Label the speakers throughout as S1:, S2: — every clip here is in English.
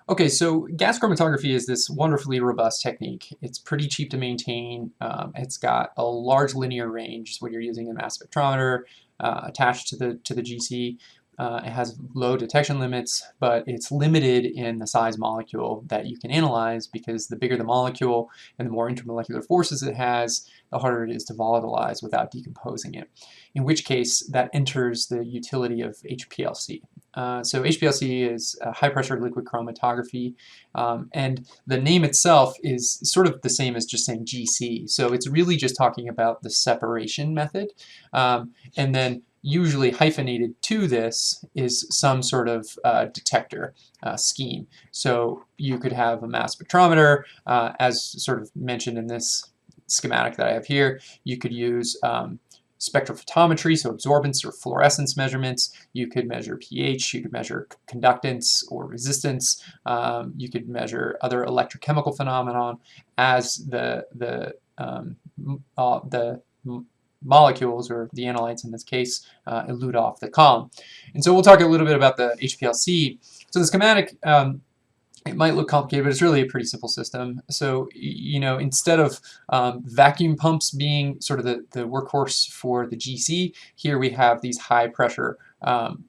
S1: Okay, so gas chromatography is this wonderfully robust technique. It's pretty cheap to maintain. It's got a large linear range when you're using a mass spectrometer attached to the GC. It has low detection limits, but it's limited in the size molecule that you can analyze because the bigger the molecule and the more intermolecular forces it has, the harder it is to volatilize without decomposing it. In which case, that enters the utility of HPLC. So HPLC is high pressure liquid chromatography, and the name itself is sort of the same as just saying GC. So it's really just talking about the separation method, and then usually hyphenated to this is some sort of detector scheme. So you could have a mass spectrometer, as sort of mentioned in this schematic that I have here. You could use spectrophotometry, so absorbance or fluorescence measurements. You could measure pH, you could measure conductance or resistance, you could measure other electrochemical phenomenon as the molecules, or the analytes in this case, elute off the column. And so we'll talk a little bit about the HPLC. So the schematic, it might look complicated, but it's really a pretty simple system. So, you know, instead of vacuum pumps being sort of the workhorse for the GC, here we have these high pressure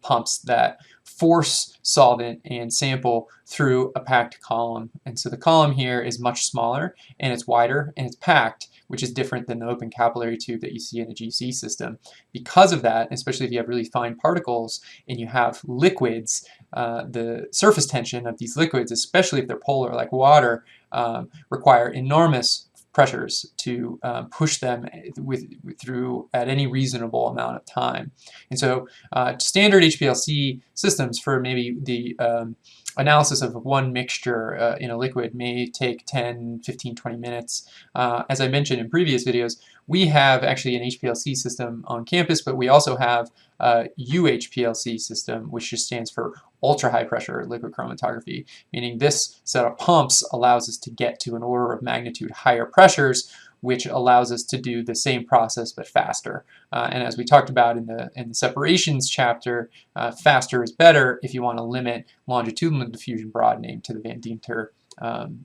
S1: pumps that force solvent and sample through a packed column. And so the column here is much smaller and it's wider and it's packed, which is different than the open capillary tube that you see in a GC system. Because of that, especially if you have really fine particles and you have liquids, the surface tension of these liquids, especially if they're polar like water, require enormous pressures to push them through at any reasonable amount of time. And so standard HPLC systems for maybe the analysis of one mixture in a liquid may take 10, 15, 20 minutes. As I mentioned in previous videos, we have actually an HPLC system on campus, but we also have a UHPLC system, which just stands for ultra high pressure liquid chromatography, meaning this set of pumps allows us to get to an order of magnitude higher pressures, which allows us to do the same process but faster. And as we talked about in the separations chapter, faster is better if you want to limit longitudinal diffusion broadening to the Van Deemter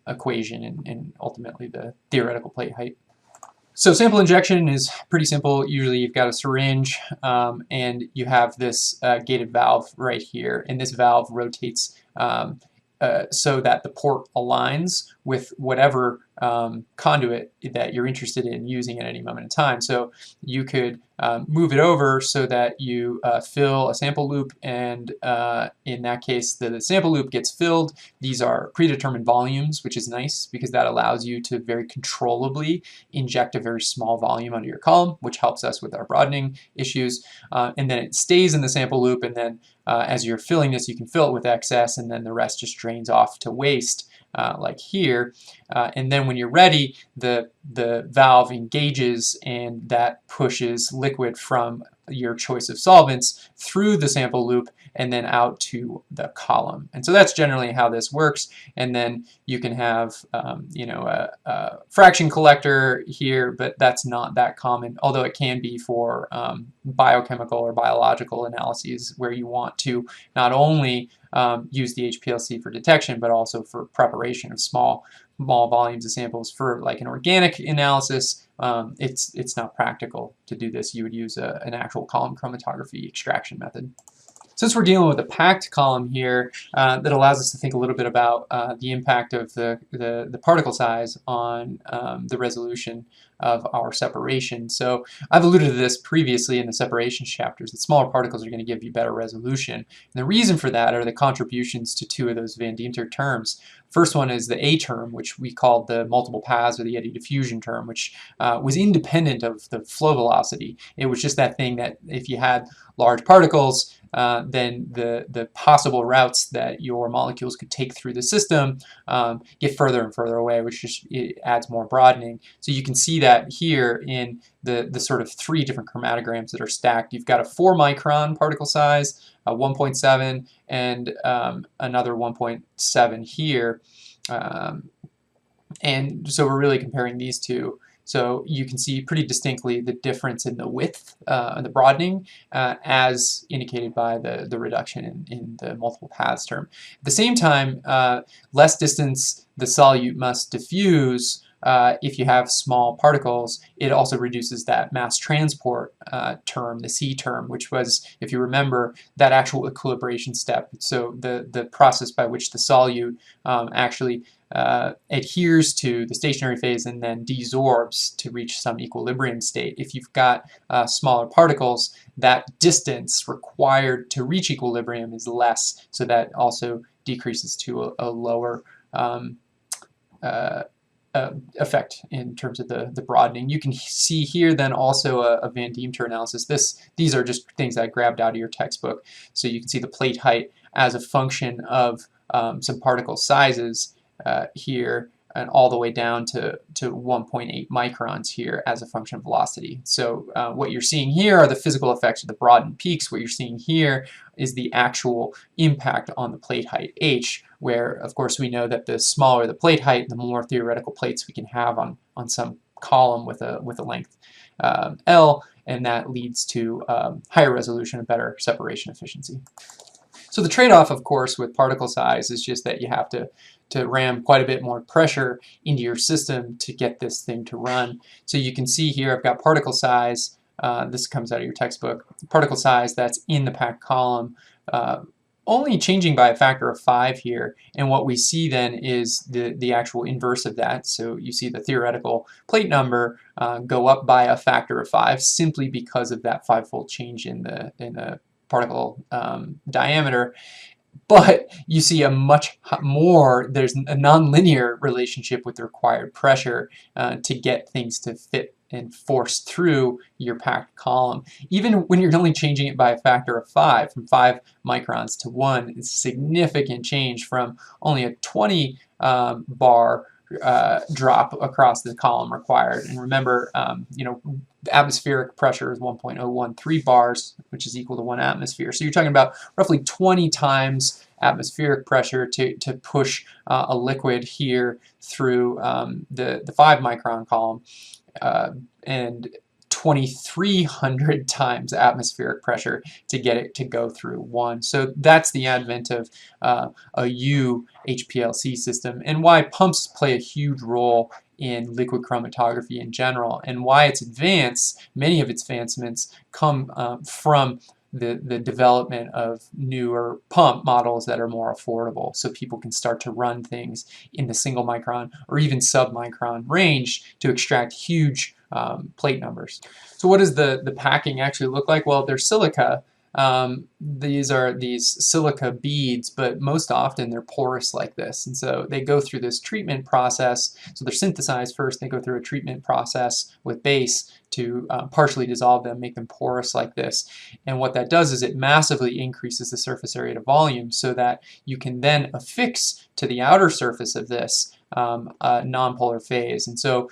S1: equation and ultimately the theoretical plate height. So sample injection is pretty simple. Usually you've got a syringe and you have this gated valve right here, and this valve rotates so that the port aligns with whatever conduit that you're interested in using at any moment in time. So you could move it over so that you fill a sample loop, and in that case the sample loop gets filled. These are predetermined volumes, which is nice because that allows you to very controllably inject a very small volume under your column, which helps us with our broadening issues. And then it stays in the sample loop, and then as you're filling this, you can fill it with excess, and then the rest just drains off to waste, like here. And then when you're ready, the valve engages, and that pushes liquid from your choice of solvents through the sample loop and then out to the column. And so that's generally how this works. And then you can have you know, a fraction collector here, but that's not that common, although it can be for biochemical or biological analyses where you want to not only use the HPLC for detection, but also for preparation of small volumes of samples. For like an organic analysis, it's not practical to do this. You would use an actual column chromatography extraction method. Since we're dealing with a packed column here, that allows us to think a little bit about the impact of the particle size on the resolution of our separation. So I've alluded to this previously in the separations chapters, that smaller particles are going to give you better resolution. And the reason for that are the contributions to two of those Van Deemter terms. First one is the A term, which we called the multiple paths or the eddy diffusion term, which was independent of the flow velocity. It was just that thing that if you had large particles, then the possible routes that your molecules could take through the system get further and further away, which just adds more broadening. So you can see that here in the sort of three different chromatograms that are stacked. You've got a 4 micron particle size, a 1.7, and another 1.7 here. And so we're really comparing these two. So you can see pretty distinctly the difference in the width and the broadening as indicated by the reduction in the multiple paths term. At the same time, less distance the solute must diffuse. If you have small particles, it also reduces that mass transport term, the C term, which was, if you remember, that actual equilibration step. So the process by which the solute actually adheres to the stationary phase and then desorbs to reach some equilibrium state. If you've got smaller particles, that distance required to reach equilibrium is less, so that also decreases to a lower effect in terms of the broadening. You can see here then also a Van Deemter analysis. These are just things I grabbed out of your textbook. So you can see the plate height as a function of some particle sizes here, and all the way down to 1.8 microns here as a function of velocity. So what you're seeing here are the physical effects of the broadened peaks. What you're seeing here is the actual impact on the plate height h, where of course we know that the smaller the plate height, the more theoretical plates we can have on some column with a length L, and that leads to higher resolution and better separation efficiency. So the trade-off, of course, with particle size is just that you have to ram quite a bit more pressure into your system to get this thing to run. So you can see here I've got particle size, this comes out of your textbook, particle size that's in the packed column, only changing by a factor of 5 here, and what we see then is the actual inverse of that. So you see the theoretical plate number go up by a factor of 5 simply because of that 5-fold change in the particle diameter. But you see a much more, there's a nonlinear relationship with the required pressure to get things to fit and force through your packed column. Even when you're only changing it by a factor of 5, from 5 microns to 1, it's a significant change from only a 20 bar drop across the column required. And remember, you know, atmospheric pressure is 1.013 bars, which is equal to 1 atmosphere. So you're talking about roughly 20 times atmospheric pressure to push a liquid here through the 5 micron column, and 2,300 times atmospheric pressure to get it to go through 1. So that's the advent of a U HPLC system, and why pumps play a huge role in liquid chromatography in general, and why its many of its advancements come from the development of newer pump models that are more affordable, so people can start to run things in the single micron or even sub-micron range to extract huge plate numbers. So what does the packing actually look like? Well, they're silica. These are these silica beads, but most often they're porous like this, and so they go through this treatment process. So they're synthesized first, they go through a treatment process with base to partially dissolve them, make them porous like this, and what that does is it massively increases the surface area to volume so that you can then affix to the outer surface of this a nonpolar phase. And so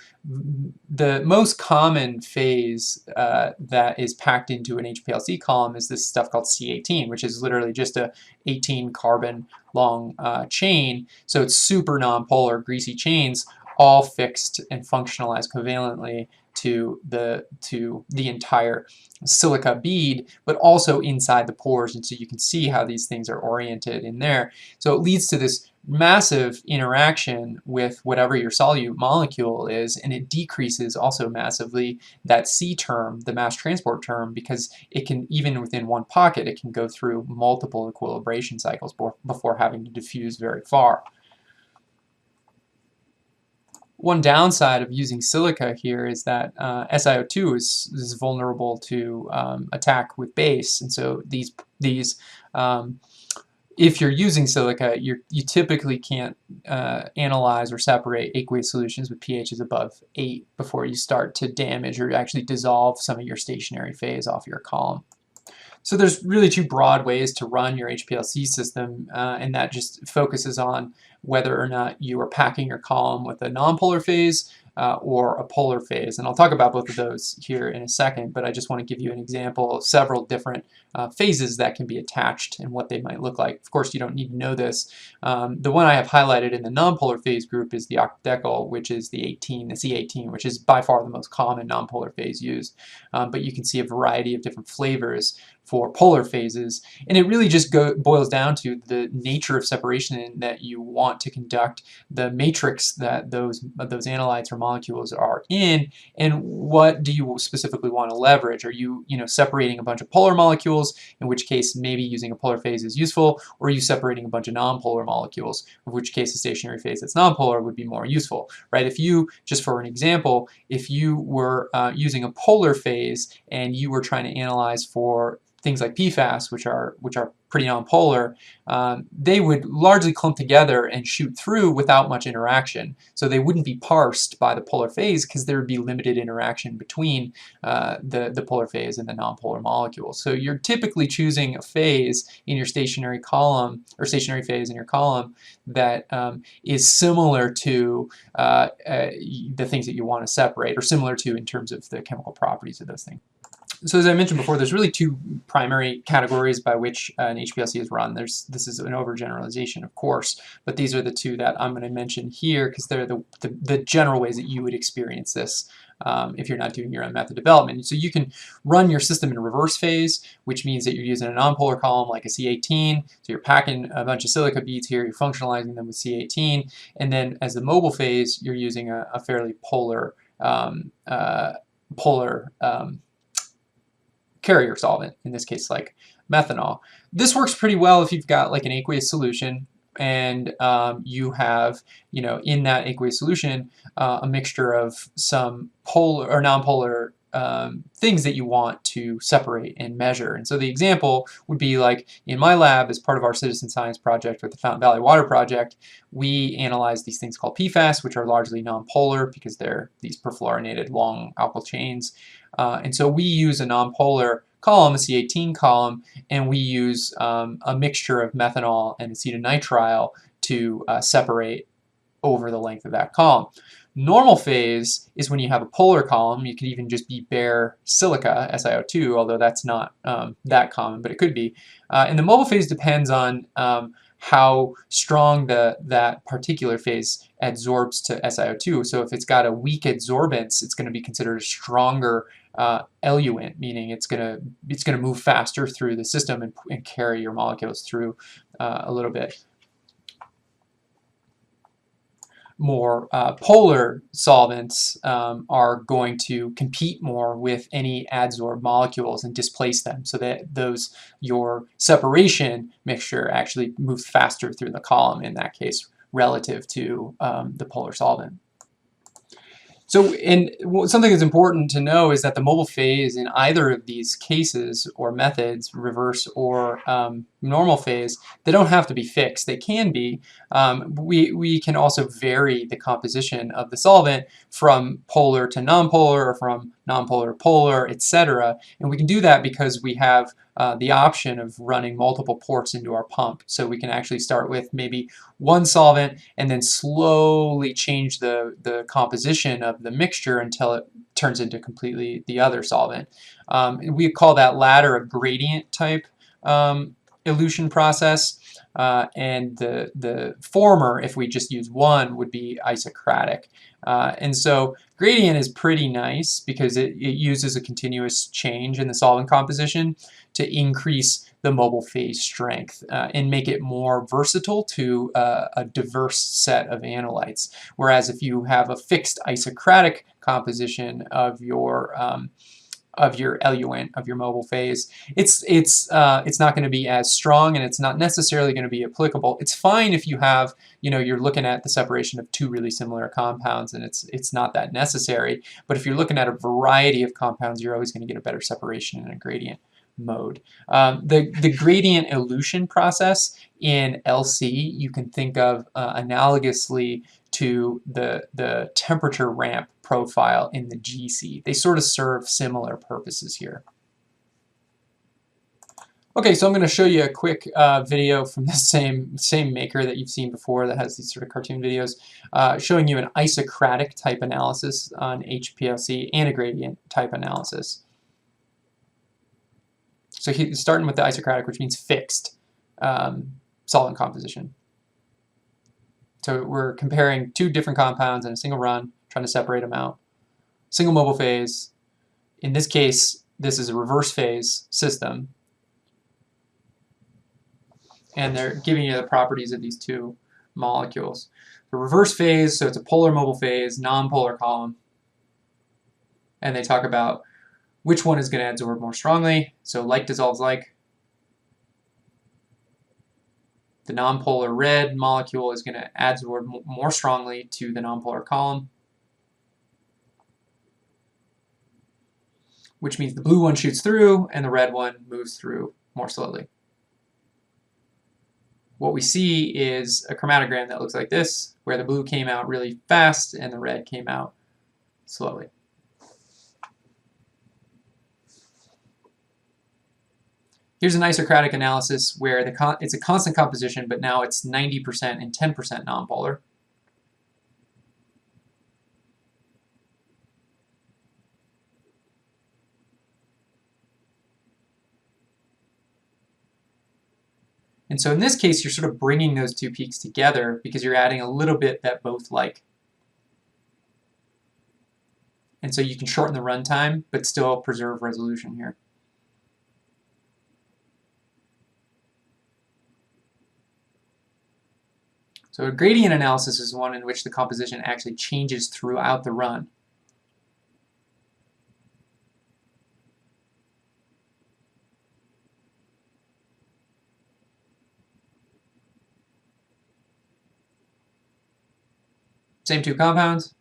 S1: the most common phase that is packed into an HPLC column is this stuff called C18, which is literally just a 18 carbon long chain. So it's super nonpolar, greasy chains, all fixed and functionalized covalently to the entire silica bead, but also inside the pores, and so you can see how these things are oriented in there. So it leads to this massive interaction with whatever your solute molecule is, and it decreases also massively that C term, the mass transport term, because it can, even within one pocket, it can go through multiple equilibration cycles before having to diffuse very far. One downside of using silica here is that SiO2 is vulnerable to attack with base, and so these if you're using silica, you typically can't analyze or separate aqueous solutions with pHs above 8 before you start to damage or actually dissolve some of your stationary phase off your column. So there's really two broad ways to run your HPLC system, and that just focuses on whether or not you are packing your column with a nonpolar phase or a polar phase. And I'll talk about both of those here in a second, but I just want to give you an example of several different phases that can be attached and what they might look like. Of course, you don't need to know this. The one I have highlighted in the nonpolar phase group is the octadecal, which is the C18, which is by far the most common nonpolar phase used. But you can see a variety of different flavors for polar phases, and it really just boils down to the nature of separation that you want to conduct, the matrix that those analytes or molecules are in, and what do you specifically want to leverage. Are you separating a bunch of polar molecules, in which case maybe using a polar phase is useful, or are you separating a bunch of nonpolar molecules, in which case a stationary phase that's nonpolar would be more useful, right? If you, just for an example, if you were using a polar phase and you were trying to analyze for things like PFAS, which are pretty nonpolar, they would largely clump together and shoot through without much interaction. So they wouldn't be parsed by the polar phase because there would be limited interaction between the polar phase and the nonpolar molecules. So you're typically choosing a phase in your stationary column, or stationary phase in your column, that is similar to the things that you want to separate, or similar to in terms of the chemical properties of those things. So as I mentioned before, there's really two primary categories by which an HPLC is run. This is an overgeneralization, of course, but these are the two that I'm going to mention here because they're the general ways that you would experience this if you're not doing your own method development. So you can run your system in reverse phase, which means that you're using a nonpolar column like a C18. So you're packing a bunch of silica beads here, you're functionalizing them with C18, and then as the mobile phase, you're using a fairly polar carrier solvent, in this case like methanol. This works pretty well if you've got like an aqueous solution and you have, in that aqueous solution a mixture of some polar or nonpolar things that you want to separate and measure. And so the example would be like in my lab, as part of our citizen science project with the Fountain Valley Water Project, we analyze these things called PFAS, which are largely nonpolar because they're these perfluorinated long alkyl chains. And so we use a nonpolar column, a C18 column, and we use a mixture of methanol and acetonitrile to separate over the length of that column. Normal phase is when you have a polar column. You could even just be bare silica, SiO2, although that's not that common, but it could be. And the mobile phase depends on how strong that particular phase adsorbs to SiO2. So if it's got a weak adsorbance, it's going to be considered a stronger eluent, meaning it's going to move faster through the system and carry your molecules through a little bit. More polar solvents are going to compete more with any adsorbed molecules and displace them, so that your separation mixture actually moves faster through the column in that case relative to the polar solvent. So, and something that's important to know is that the mobile phase in either of these cases or methods, reverse or normal phase, they don't have to be fixed. They can be. We can also vary the composition of the solvent from polar to nonpolar, or from nonpolar to polar, etc. And we can do that because we have the option of running multiple ports into our pump. So we can actually start with maybe one solvent and then slowly change the composition of the mixture until it turns into completely the other solvent. We call that latter a gradient type elution process, and the former, if we just use one, would be isocratic. And so gradient is pretty nice because it uses a continuous change in the solvent composition to increase the mobile phase strength and make it more versatile to a diverse set of analytes. Whereas if you have a fixed isocratic composition of your eluent, of your mobile phase, it's not going to be as strong, and it's not necessarily going to be applicable. It's fine if you have, you're looking at the separation of two really similar compounds, and it's not that necessary. But if you're looking at a variety of compounds, you're always going to get a better separation in a gradient mode. The gradient elution process in LC you can think of analogously to the temperature ramp profile in the GC. They sort of serve similar purposes here. Okay, so I'm going to show you a quick video from the same maker that you've seen before that has these sort of cartoon videos showing you an isocratic type analysis on Hplc and a gradient type analysis. So he's starting with the isocratic, which means fixed solvent composition. So we're comparing two different compounds in a single run, trying to separate them out. Single mobile phase. In this case, this is a reverse phase system. And they're giving you the properties of these two molecules. The reverse phase, so it's a polar mobile phase, non-polar column. And they talk about which one is going to adsorb more strongly. So like dissolves like. The non-polar red molecule is going to adsorb more strongly to the non-polar column, which means the blue one shoots through and the red one moves through more slowly. What we see is a chromatogram that looks like this, where the blue came out really fast and the red came out slowly. Here's an isocratic analysis where it's a constant composition, but now it's 90% and 10% nonpolar. And so in this case, you're sort of bringing those two peaks together because you're adding a little bit that both like. And so you can shorten the runtime, but still preserve resolution here. So a gradient analysis is one in which the composition actually changes throughout the run. Same two compounds.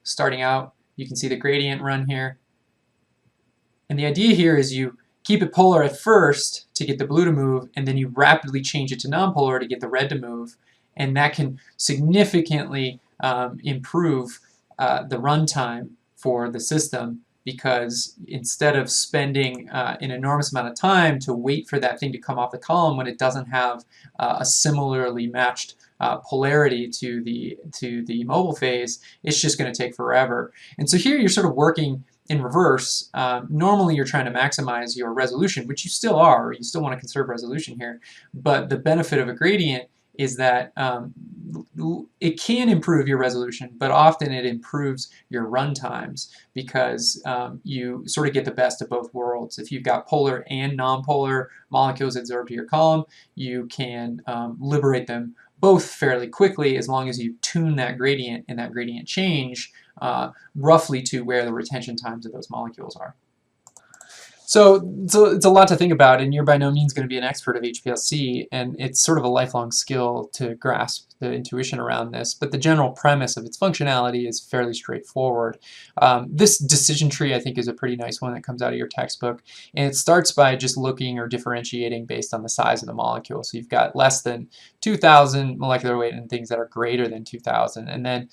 S1: Starting out, you can see the gradient run here. And the idea here is you keep it polar at first to get the blue to move, and then you rapidly change it to nonpolar to get the red to move. And that can significantly improve the runtime for the system, because instead of spending an enormous amount of time to wait for that thing to come off the column when it doesn't have a similarly matched polarity to the mobile phase, it's just going to take forever. And so here you're sort of working in reverse. Normally you're trying to maximize your resolution, which you still are. You still want to conserve resolution here. But the benefit of a gradient is that it can improve your resolution, but often it improves your run times because you sort of get the best of both worlds. If you've got polar and nonpolar molecules adsorbed to your column, you can liberate them both fairly quickly as long as you tune that gradient and that gradient change roughly to where the retention times of those molecules are. So it's a lot to think about, and you're by no means going to be an expert of Hplc, and it's sort of a lifelong skill to grasp the intuition around this, but the general premise of its functionality is fairly straightforward. This decision tree, I think, is a pretty nice one that comes out of your textbook, and it starts by just looking or differentiating based on the size of the molecule. So you've got less than 2,000 molecular weight and things that are greater than 2,000, and then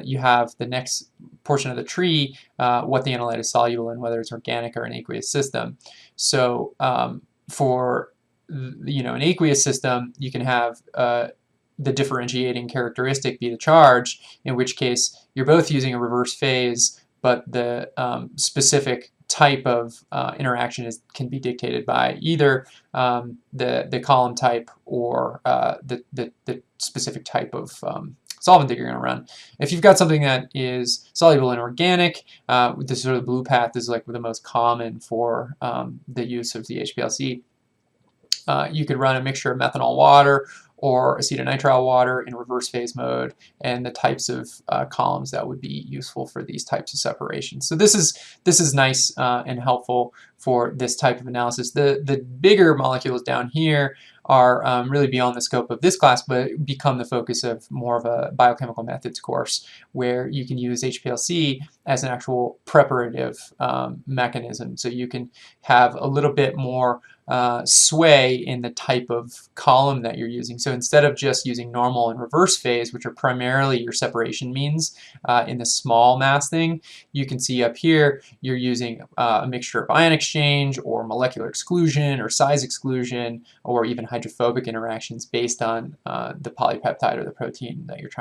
S1: you have the next portion of the tree, what the analyte is soluble in, whether it's organic or an aqueous system. So for an aqueous system, you can have the differentiating characteristic be the charge, in which case you're both using a reverse phase, but the specific type of interaction can be dictated by either the column type or the specific type of solvent that you're going to run. If you've got something that is soluble in organic, this sort of blue path is like the most common for the use of the Hplc. You could run a mixture of methanol water or acetonitrile water in reverse phase mode, and the types of columns that would be useful for these types of separations. So this is nice and helpful for this type of analysis. The bigger molecules down here are really beyond the scope of this class, but become the focus of more of a biochemical methods course, where you can use Hplc as an actual preparative mechanism. So you can have a little bit more sway in the type of column that you're using. So instead of just using normal and reverse phase, which are primarily your separation means in the small mass thing, you can see up here you're using a mixture of ion exchange or molecular exclusion or size exclusion or even hydrophobic interactions based on the polypeptide or the protein that you're trying